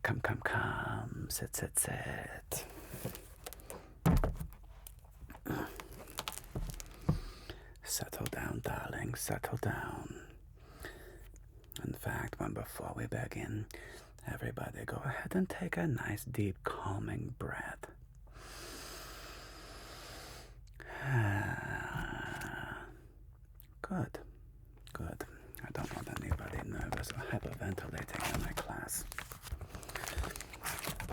Come. Sit. Settle down, darling, settle down. In fact, before we begin, everybody go ahead and take a nice, deep, calming breath. Good. I don't want anybody nervous or hyperventilating in my class.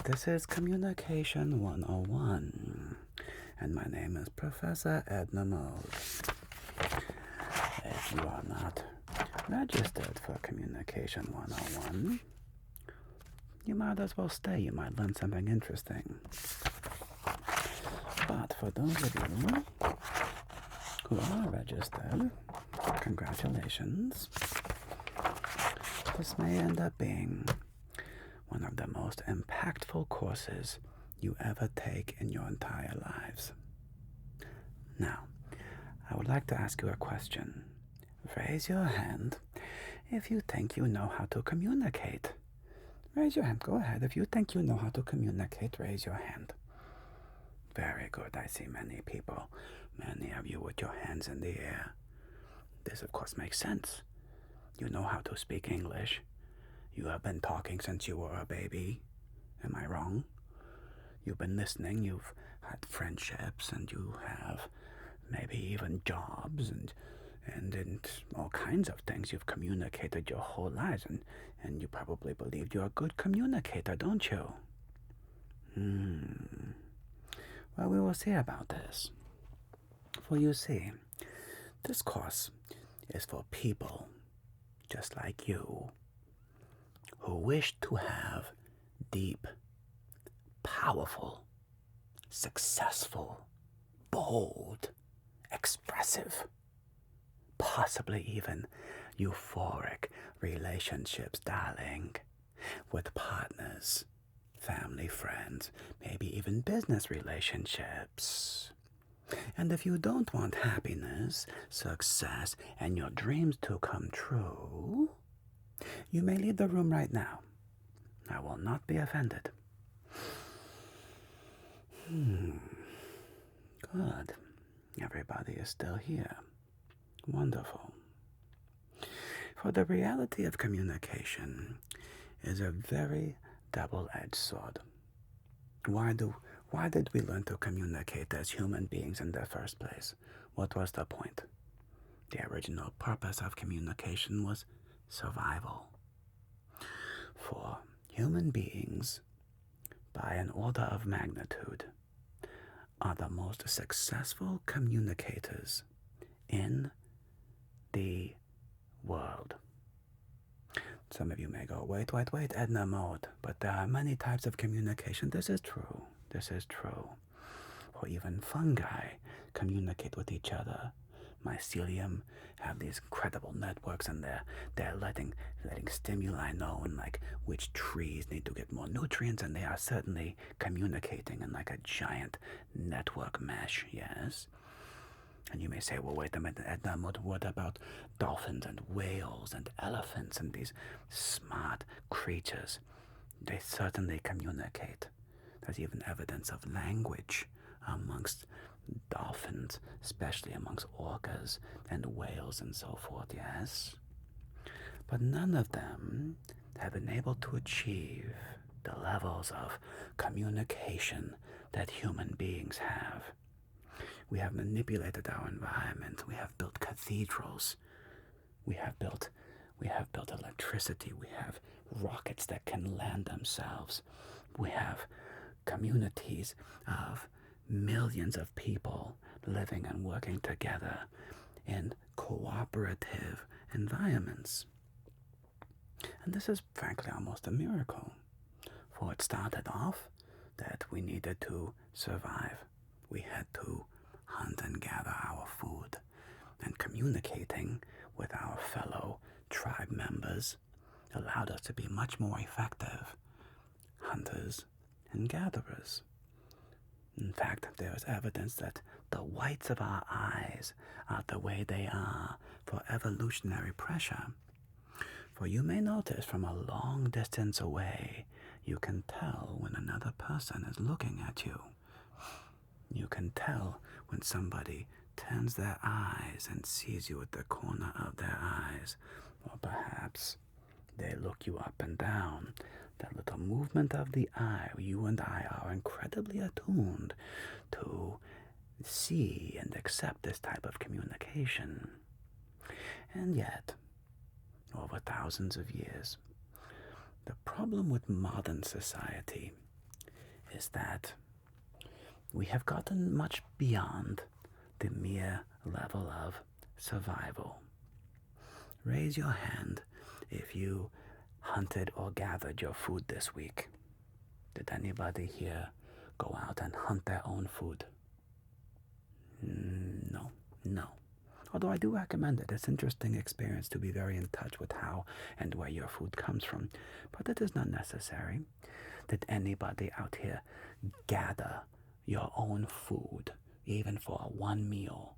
This is Communication 101, and my name is Professor Ednamode. If you are not registered for Communication 101, you might as well stay. You might learn something interesting. But for those of you who are registered, congratulations. This may end up being one of the most impactful courses you ever take in your entire lives. Now, I would like to ask you a question. Raise your hand if you think you know how to communicate. Raise your hand. Go ahead. If you think you know how to communicate, raise your hand. Very good. I see many people, many of you with your hands in the air. This, of course, makes sense. You know how to speak English. You have been talking since you were a baby. Am I wrong? You've been listening. You've had friendships, and you have maybe even jobs and all kinds of things. You've communicated your whole lives, and you probably believe you're a good communicator, don't you? Well, we will see about this. For you see, this course is for people just like you who wish to have deep, powerful, successful, bold, expressive, possibly even euphoric relationships, darling, with partners, family, friends, maybe even business relationships. And if you don't want happiness, success, and your dreams to come true, you may leave the room right now. I will not be offended. Good. Everybody is still here. Wonderful. For the reality of communication is a very double-edged sword. Why did we learn to communicate as human beings in the first place? What was the point? The original purpose of communication was survival. For human beings, by an order of magnitude, are the most successful communicators in the world. Some of you may go, wait, Edna mode, but there are many types of communication. This is true. Or even fungi communicate with each other. Mycelium have these incredible networks, and they're letting stimuli know and like which trees need to get more nutrients, and they are certainly communicating in like a giant network mesh, yes? And you may say, well, wait a minute, Edna, what about dolphins and whales and elephants and these smart creatures? They certainly communicate. There's even evidence of language amongst dolphins, especially amongst orcas and whales and so forth, yes? But none of them have been able to achieve the levels of communication that human beings have. We have manipulated our environment. We have built cathedrals. We have built electricity. We have rockets that can land themselves. We have communities of millions of people living and working together in cooperative environments. And this is frankly almost a miracle. For it started off that we needed to survive. We had to hunt and gather our food, and communicating with our fellow tribe members allowed us to be much more effective hunters and gatherers. In fact, there is evidence that the whites of our eyes are the way they are for evolutionary pressure. For you may notice from a long distance away, You can tell when another person is looking at you. You can tell when somebody turns their eyes and sees you at the corner of their eyes, or perhaps they look you up and down. That little movement of the eye, you and I are incredibly attuned to see and accept this type of communication. And yet, over thousands of years, the problem with modern society is that we have gotten much beyond the mere level of survival. Raise your hand if you hunted or gathered your food this week. Did anybody here go out and hunt their own food? No. Although I do recommend it. It's an interesting experience to be very in touch with how and where your food comes from. But it is not necessary. Did anybody out here gather your own food, even for one meal,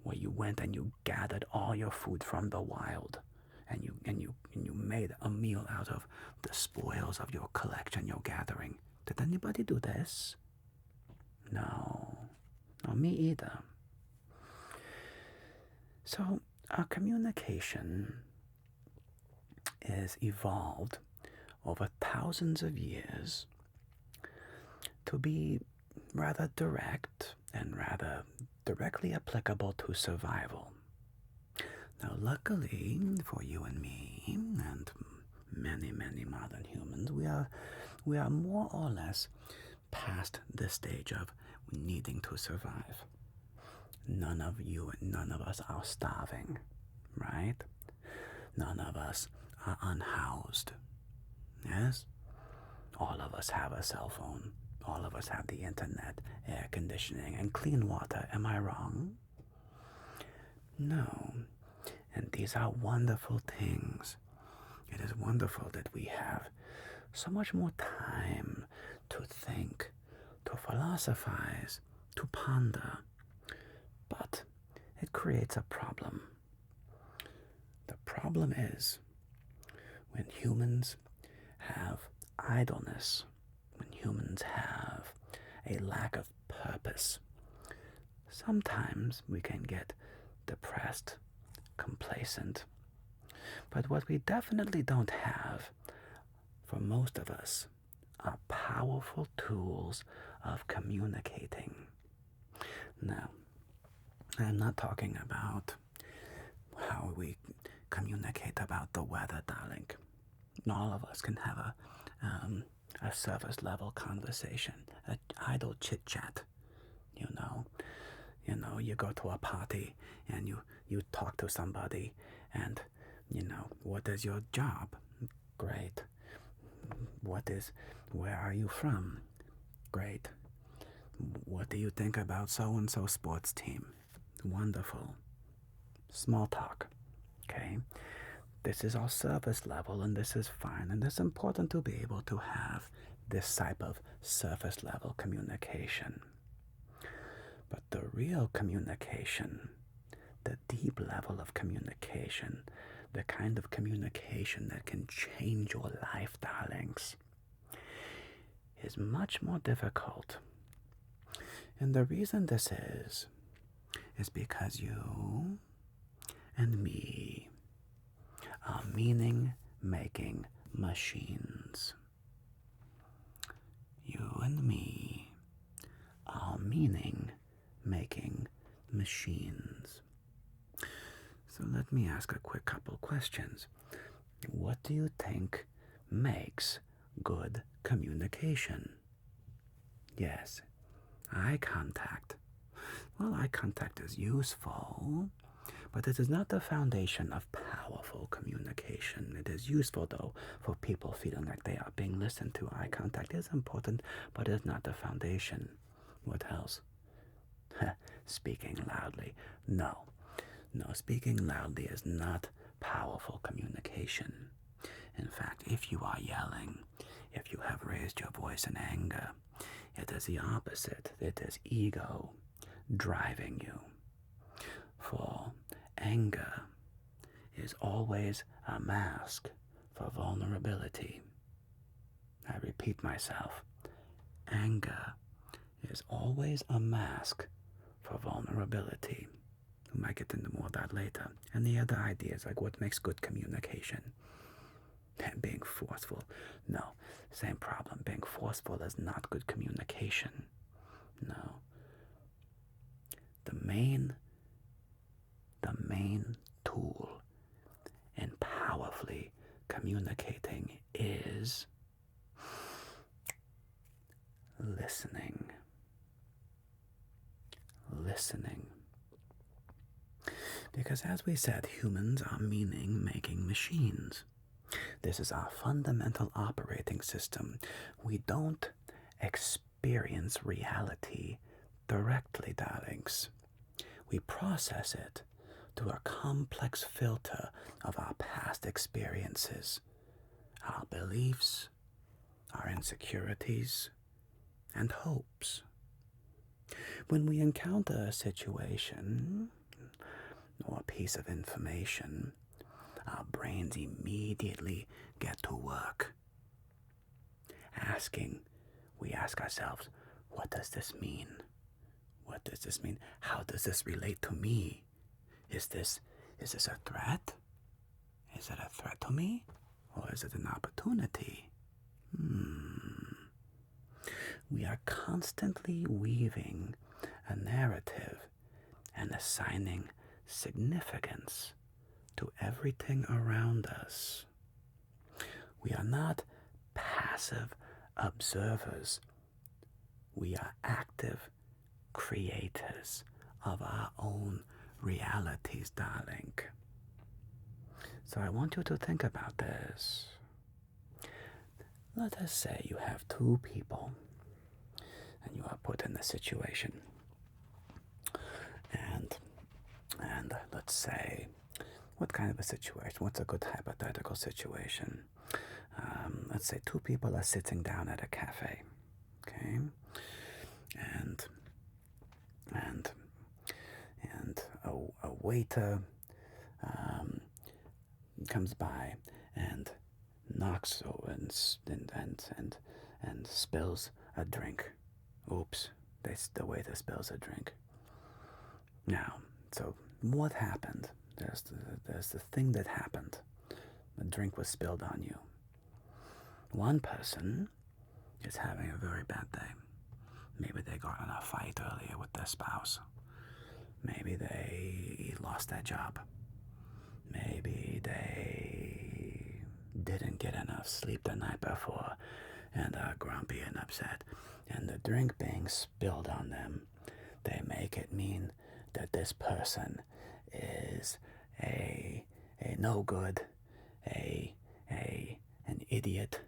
where you went and you gathered all your food from the wild, and you made a meal out of the spoils of your collection, your gathering? Did anybody do this? No, me either. So our communication is evolved over thousands of years to be rather direct and rather directly applicable to survival. Now, luckily for you and me and many, many modern humans, we are more or less past the stage of needing to survive. None of us are starving, right? None of us are unhoused. Yes? All of us have a cell phone. All of us have the internet, air conditioning, and clean water. Am I wrong? No. And these are wonderful things. It is wonderful that we have so much more time to think, to philosophize, to ponder. But it creates a problem. The problem is when humans have idleness, when humans have a lack of purpose, sometimes we can get depressed, complacent. But what we definitely don't have, for most of us, are powerful tools of communicating. Now, I'm not talking about how we communicate about the weather, darling. All of us can have a surface level conversation, an idle chit chat. You go to a party and you talk to somebody, and what is your job? Great. Where are you from? Great. What do you think about so and so sports team? Wonderful. Small talk. Okay? This is all surface level, and this is fine, and it's important to be able to have this type of surface level communication. But the real communication, the deep level of communication, the kind of communication that can change your life, darlings, is much more difficult. And the reason this is because you and me are meaning-making machines. You and me are meaning-making machines. So let me ask a quick couple questions. What do you think makes good communication? Yes, eye contact. Well, eye contact is useful, but it is not the foundation of powerful communication. It is useful, though, for people feeling like they are being listened to. Eye contact is important, but it is not the foundation. What else? Speaking loudly. No, speaking loudly is not powerful communication. In fact, if you are yelling, if you have raised your voice in anger, it is the opposite. It is ego driving you. For anger is always a mask for vulnerability. I repeat myself, anger is always a mask for vulnerability. We might get into more of that later. And the other ideas, like what makes good communication. And being forceful. No, same problem. Being forceful is not good communication. No. The main tool in powerfully communicating is listening. Listening. Because as we said, humans are meaning-making machines. This is our fundamental operating system. We don't experience reality directly, darlings. We process it through a complex filter of our past experiences, our beliefs, our insecurities, and hopes. When we encounter a situation or a piece of information, our brains immediately get to work. We ask ourselves, what does this mean? What does this mean? How does this relate to me? Is this a threat? Is it a threat to me? Or is it an opportunity? We are constantly weaving a narrative and assigning significance to everything around us. We are not passive observers. We are active creators of our own realities, darling. So I want you to think about this. Let us say you have two people and you are put in a situation. And let's say, what kind of a situation? What's a good hypothetical situation? Let's say two people are sitting down at a cafe, okay? And a waiter comes by and knocks over and spills a drink. Oops, the waiter spills a drink. Now, so what happened? There's the thing that happened. The drink was spilled on you. One person is having a very bad day. Maybe they got in a fight earlier with their spouse. Maybe they lost their job. Maybe they didn't get enough sleep the night before and are grumpy and upset. And the drink being spilled on them, they make it mean that this person is a no good, an idiot.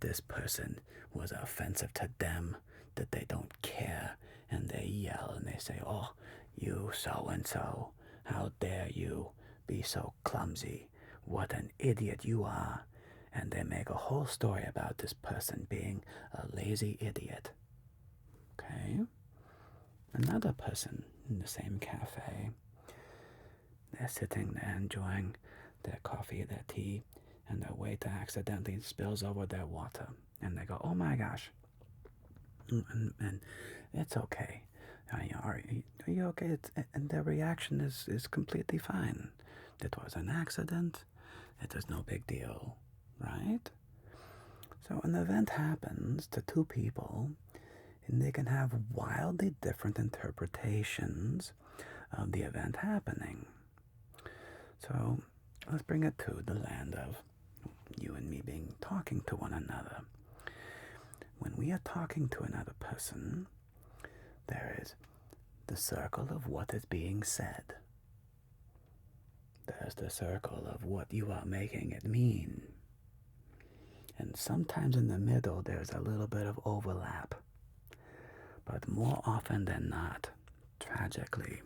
This person was offensive to them, that they don't care, and they yell and they say, "Oh, you so-and-so, how dare you be so clumsy, what an idiot you are," and they make a whole story about this person being a lazy idiot. Okay? Another person in the same cafe, they're sitting there enjoying their coffee, their tea, and the waiter accidentally spills over their water. And they go, "Oh my gosh." And it's okay. Are you okay? And their reaction is completely fine. It was an accident. It is no big deal, right? So an event happens to two people, and they can have wildly different interpretations of the event happening. So let's bring it to the land of you and me talking to one another. When we are talking to another person, there is the circle of what is being said. There's the circle of what you are making it mean. And sometimes in the middle, there's a little bit of overlap. But more often than not, tragically,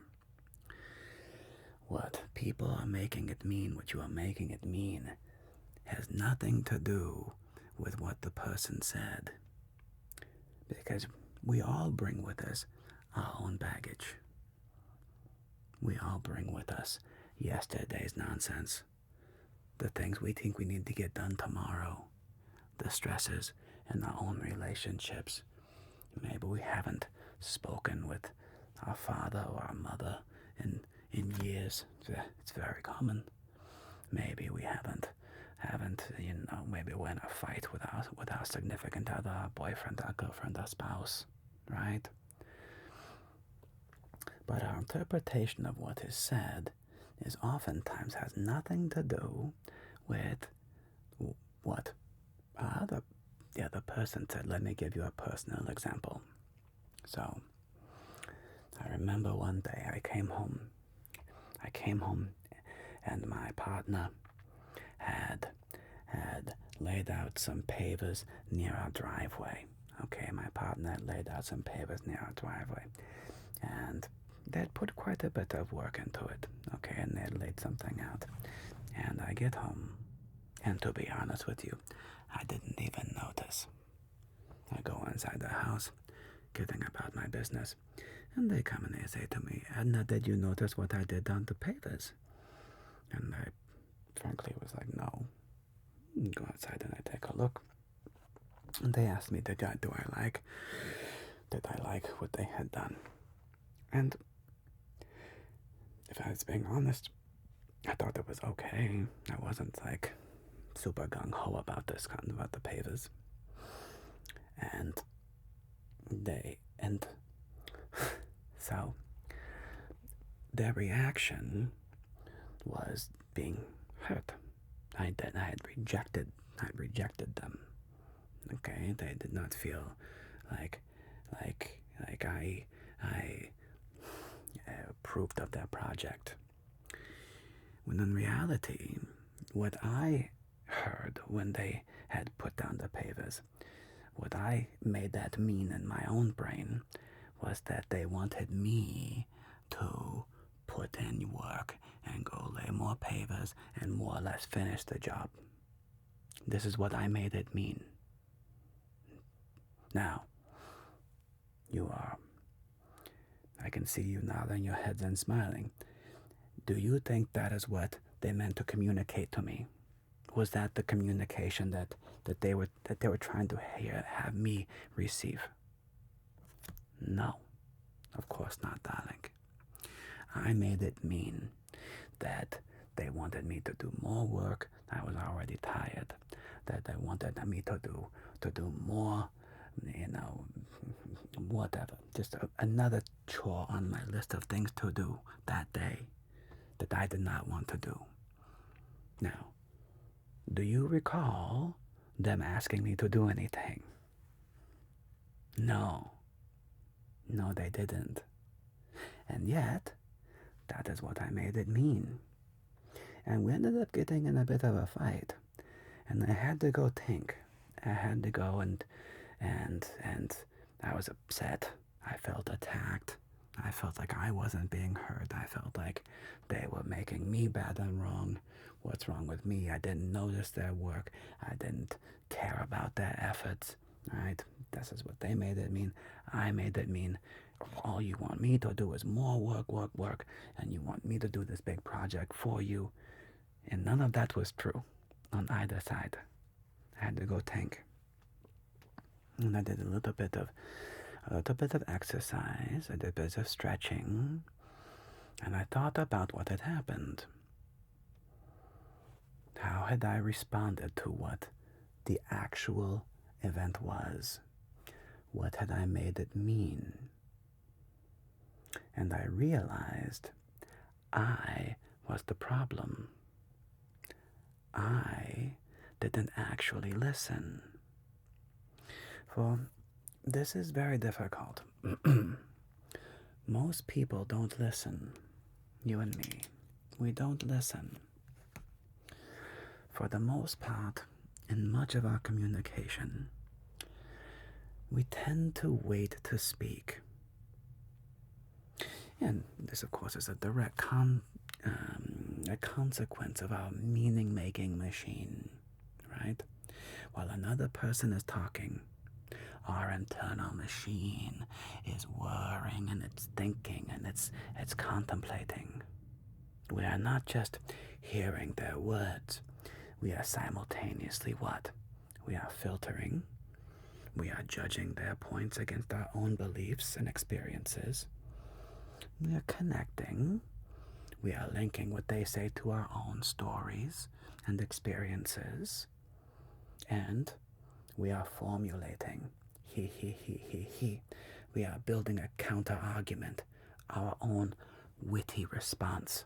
what people are making it mean, what you are making it mean, has nothing to do with what the person said. Because we all bring with us our own baggage. We all bring with us yesterday's nonsense, the things we think we need to get done tomorrow, the stresses in our own relationships. Maybe we haven't spoken with our father or our mother in years. It's very common. Maybe we haven't, maybe we're in a fight with our significant other, our boyfriend, our girlfriend, our spouse, right? But our interpretation of what is said is oftentimes has nothing to do with what the other person said. Let me give you a personal example. So, I remember one day I came home and my partner had laid out some pavers near our driveway. Okay, my partner had laid out some pavers near our driveway. And they'd put quite a bit of work into it. Okay, and they'd laid something out. And I get home, and to be honest with you, I didn't even notice. I go inside the house, getting about my business, and they come and they say to me, Edna, did you notice what I did on the pavers? And I frankly was like, no. Go outside and I take a look. And they asked me, did I like what they had done? And if I was being honest, I thought it was okay. I wasn't like super gung-ho about about the pavers. And so their reaction was being hurt. I had rejected them. Okay, they did not feel like I approved of their project. When in reality, what I heard when they had put down the pavers, what I made that mean in my own brain was that they wanted me to put in work and go lay more pavers and more or less finish the job. This is what I made it mean. Now, I can see you nodding your heads and smiling. Do you think that is what they meant to communicate to me? Was that the communication that they were trying to have me receive? No, of course not, darling. I made it mean that they wanted me to do more work. I was already tired. That they wanted me to do more, whatever. Just another chore on my list of things to do that day that I did not want to do. Now, do you recall them asking me to do anything? No, they didn't. And yet, that is what I made it mean. And we ended up getting in a bit of a fight. And I had to go think. I had to go and I was upset. I felt attacked. I felt like I wasn't being heard. I felt like they were making me bad and wrong. What's wrong with me? I didn't notice their work. I didn't care about their efforts. Right? This is what they made it mean. I made it mean all you want me to do is more work, and you want me to do this big project for you. And none of that was true on either side. I had to go think. And I did a little bit of exercise. I did a bit of stretching. And I thought about what had happened. How had I responded to what the actual event was? What had I made it mean? And I realized I was the problem. I didn't actually listen. For this is very difficult. Most people don't listen. You and me. We don't listen. For the most part, in much of our communication, we tend to wait to speak. And this, of course, is a direct consequence of our meaning-making machine, right? While another person is talking, our internal machine is whirring and it's thinking and it's contemplating. We are not just hearing their words. We are simultaneously what? We are filtering, We are judging their points against our own beliefs and experiences. We are connecting. We are linking what they say to our own stories and experiences. And we are formulating. He. We are building a counter-argument, our own witty response,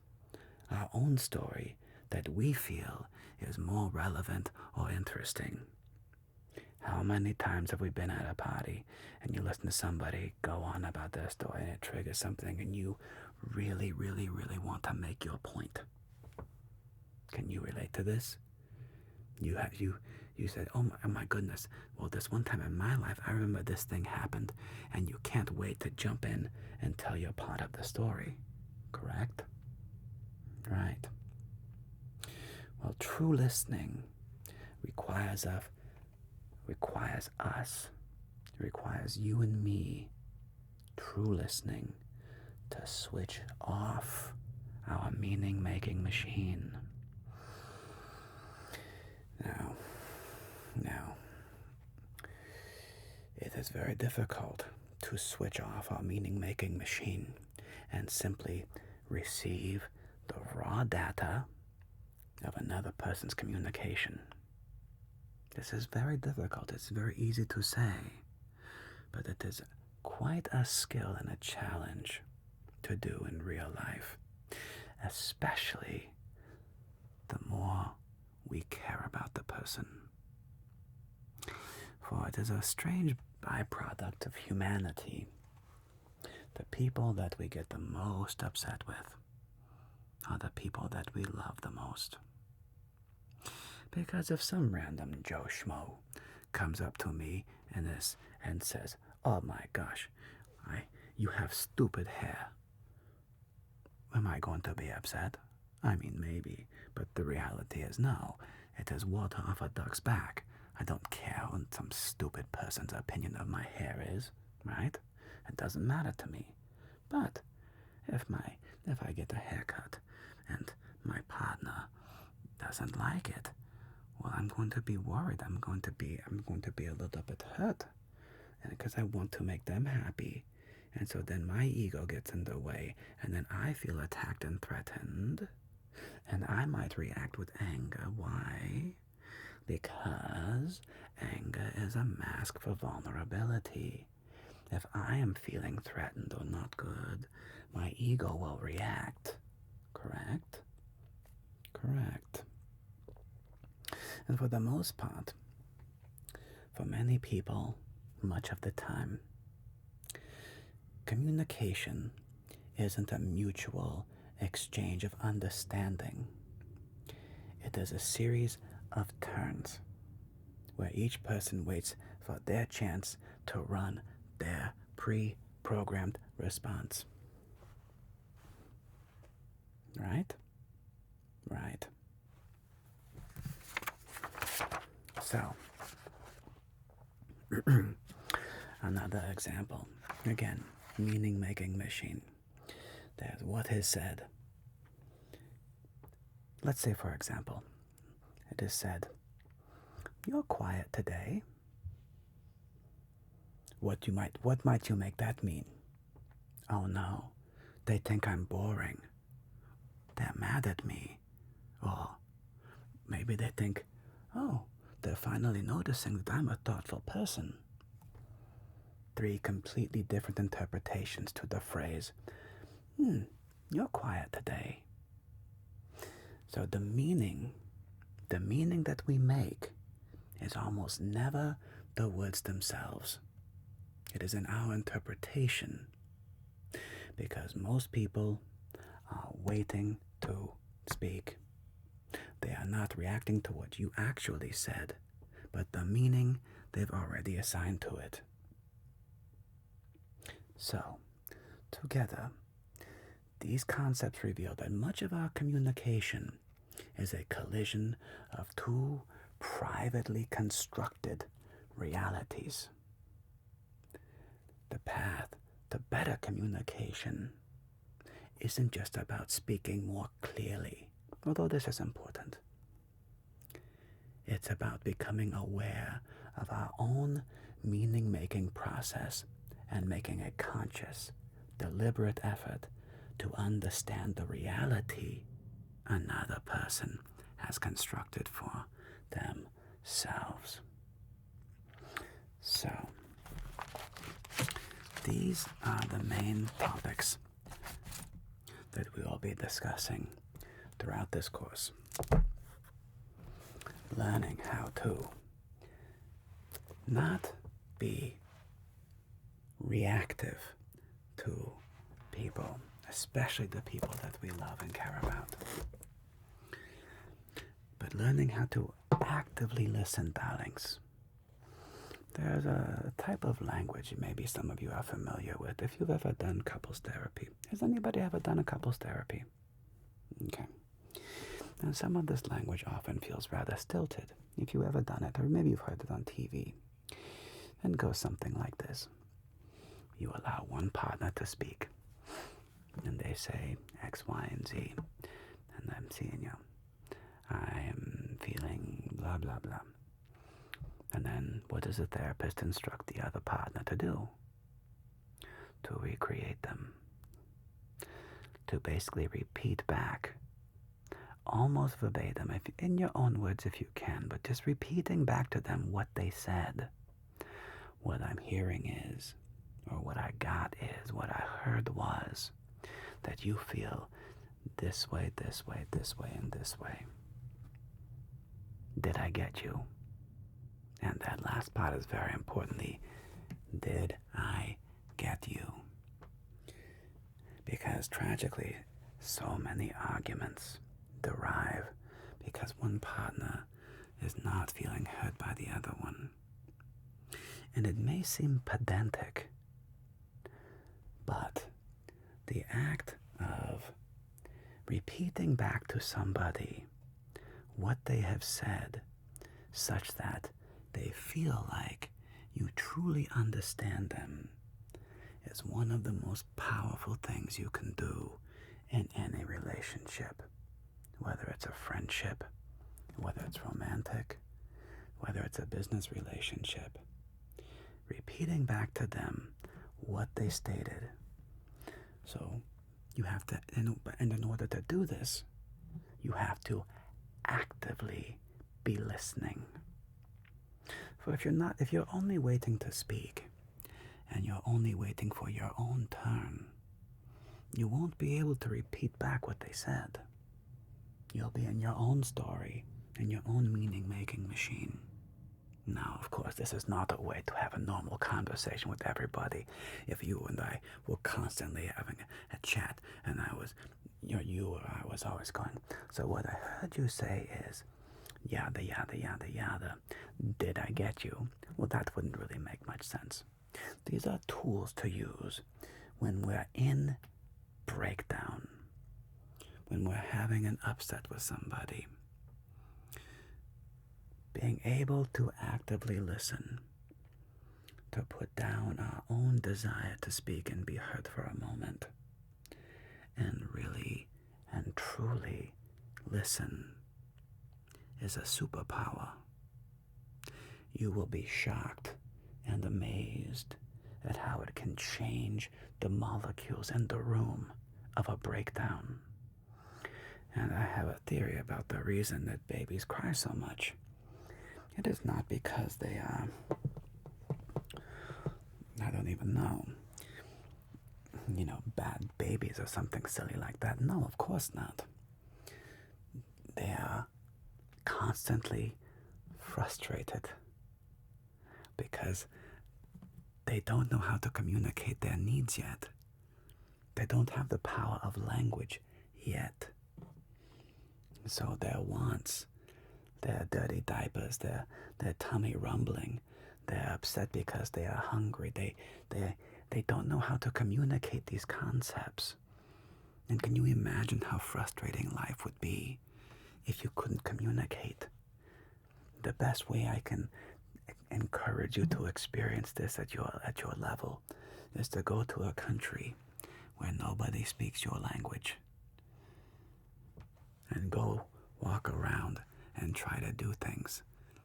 our own story that we feel is more relevant or interesting. How many times have we been at a party and you listen to somebody go on about their story and it triggers something and you really, really, really want to make your point? Can you relate to this? You said, oh my goodness, well, this one time in my life, I remember this thing happened, and you can't wait to jump in and tell your part of the story, correct? Right. Well, true listening requires you and me, true listening, to switch off our meaning-making machine. Now, it is very difficult to switch off our meaning-making machine and simply receive the raw data of another person's communication. This is very difficult. It's very easy to say, but it is quite a skill and a challenge to do in real life, especially the more we care about the person. For it is a strange byproduct of humanity. The people that we get the most upset with are the people that we love the most. Because if some random Joe Schmo comes up to me and says, oh my gosh, you have stupid hair, am I going to be upset? I mean, maybe, but the reality is no. It is water off a duck's back. I don't care what some stupid person's opinion of my hair is, right? It doesn't matter to me. But if I get a haircut and my partner doesn't like it, well, I'm going to be worried. I'm going to be a little bit hurt, and because I want to make them happy. And so then my ego gets in the way, and then I feel attacked and threatened, and I might react with anger. Why? Because anger is a mask for vulnerability. If I am feeling threatened or not good, my ego will react. Correct? Correct. And for the most part, for many people, much of the time, communication isn't a mutual exchange of understanding. It is a series of turns where each person waits for their chance to run their pre-programmed response. Right? Right. So, another example. Again, meaning-making machine. There's what is said. Let's say, for example, it is said, you're quiet today. What might you make that mean? Oh no, they think I'm boring. They're mad at me. Or maybe they think, oh, they're finally noticing that I'm a thoughtful person. 3 completely different interpretations to the phrase, you're quiet today. So the meaning that we make is almost never the words themselves. It is in our interpretation, because most people are waiting to speak. They are not reacting to what you actually said, but the meaning they've already assigned to it. So, together, these concepts reveal that much of our communication is a collision of 2 privately constructed realities. The path to better communication isn't just about speaking more clearly, although this is important. It's about becoming aware of our own meaning-making process and making a conscious, deliberate effort to understand the reality another person has constructed for themselves. So, these are the main topics that we will be discussing throughout this course. Learning how to not be reactive to people, especially the people that we love and care about, but learning how to actively listen, darlings. There's a type of language maybe some of you are familiar with. If you've ever done couples therapy. Has anybody ever done a couples therapy? Okay. And some of this language often feels rather stilted. If you've ever done it, or maybe you've heard it on TV, then it goes something like this. You allow one partner to speak, and they say X, Y, and Z, and I'm seeing you. I am feeling blah, blah, blah. And then what does the therapist instruct the other partner to do? To recreate them. To basically repeat back, almost verbatim, in your own words if you can, but just repeating back to them what they said. What I'm hearing is, or what I got is, what I heard was, that you feel this way, this way, this way, and this way. Did I get you? And that last part is very importantly, did I get you? Because tragically, so many arguments derive because one partner is not feeling heard by the other one. And it may seem pedantic, but the act of repeating back to somebody what they have said such that they feel like you truly understand them is one of the most powerful things you can do in any relationship, whether it's a friendship, whether it's romantic, whether it's a business relationship. Repeating back to them what they stated. So you have to, and in order to do this, you have to actively be listening. For if you're only waiting to speak, and you're only waiting for your own turn, you won't be able to repeat back what they said. You'll be in your own story, in your own meaning-making machine. Now, of course, this is not a way to have a normal conversation with everybody. If you and I were constantly having a chat, and I was always going, so what I heard you say is, yada, yada, yada, yada. Did I get you? Well, that wouldn't really make much sense. These are tools to use when we're in breakdown, when we're having an upset with somebody. Being able to actively listen, to put down our own desire to speak and be heard for a moment, and really and truly listen is a superpower. You will be shocked and amazed at how it can change the molecules in the room of a breakdown. And I have a theory about the reason that babies cry so much. It is not because they are, I don't even know, bad babies or something silly like that. No, of course not. They are constantly frustrated because they don't know how to communicate their needs yet. They don't have the power of language yet. So their wants, their dirty diapers, their tummy rumbling, they're upset because they are hungry. They don't know how to communicate these concepts. And can you imagine how frustrating life would be if you couldn't communicate? The best way I can encourage you to experience this at your level is to go to a country where nobody speaks your language and go walk around and try to do things.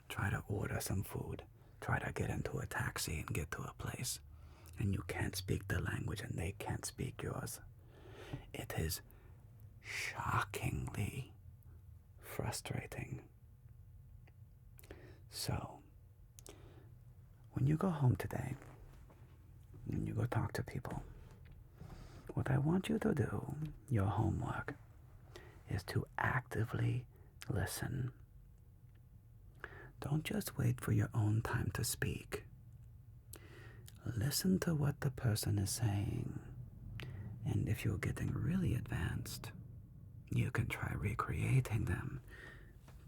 Try to order some food. try to get into a taxi and get to a place, and you can't speak the language and they can't speak yours. It is shockingly frustrating. So, when you go home today, when you go talk to people, what I want you to do, your homework, is to actively listen. Don't just wait for your own time to speak. Listen to what the person is saying. And if you're getting really advanced, you can try recreating them.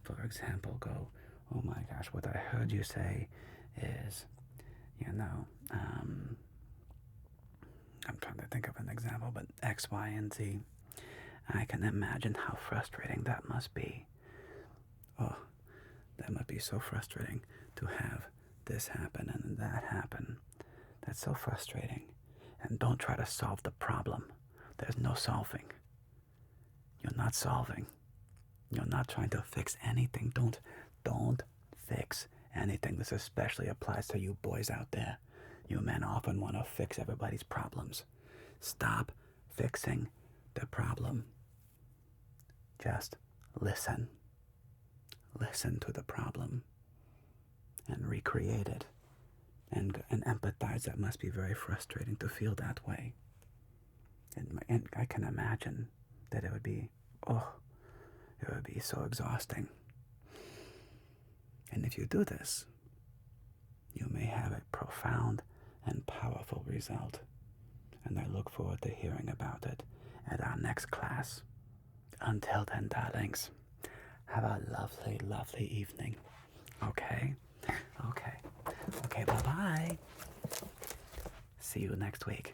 For example, go, oh my gosh, what I heard you say is, I'm trying to think of an example, but X, Y, and Z. I can imagine how frustrating that must be. Oh, that must be so frustrating to have this happen and that happen. That's so frustrating. And don't try to solve the problem. There's no solving. You're not solving. You're not trying to fix anything. Don't fix anything. This especially applies to you boys out there. You men often want to fix everybody's problems. Stop fixing the problem. Just listen. Listen to the problem and recreate it. And empathize. That must be very frustrating to feel that way. And I can imagine that it would be so exhausting. And if you do this, you may have a profound and powerful result. And I look forward to hearing about it at our next class. Until then, darlings, have a lovely, lovely evening. Okay? Okay, bye-bye. See you next week.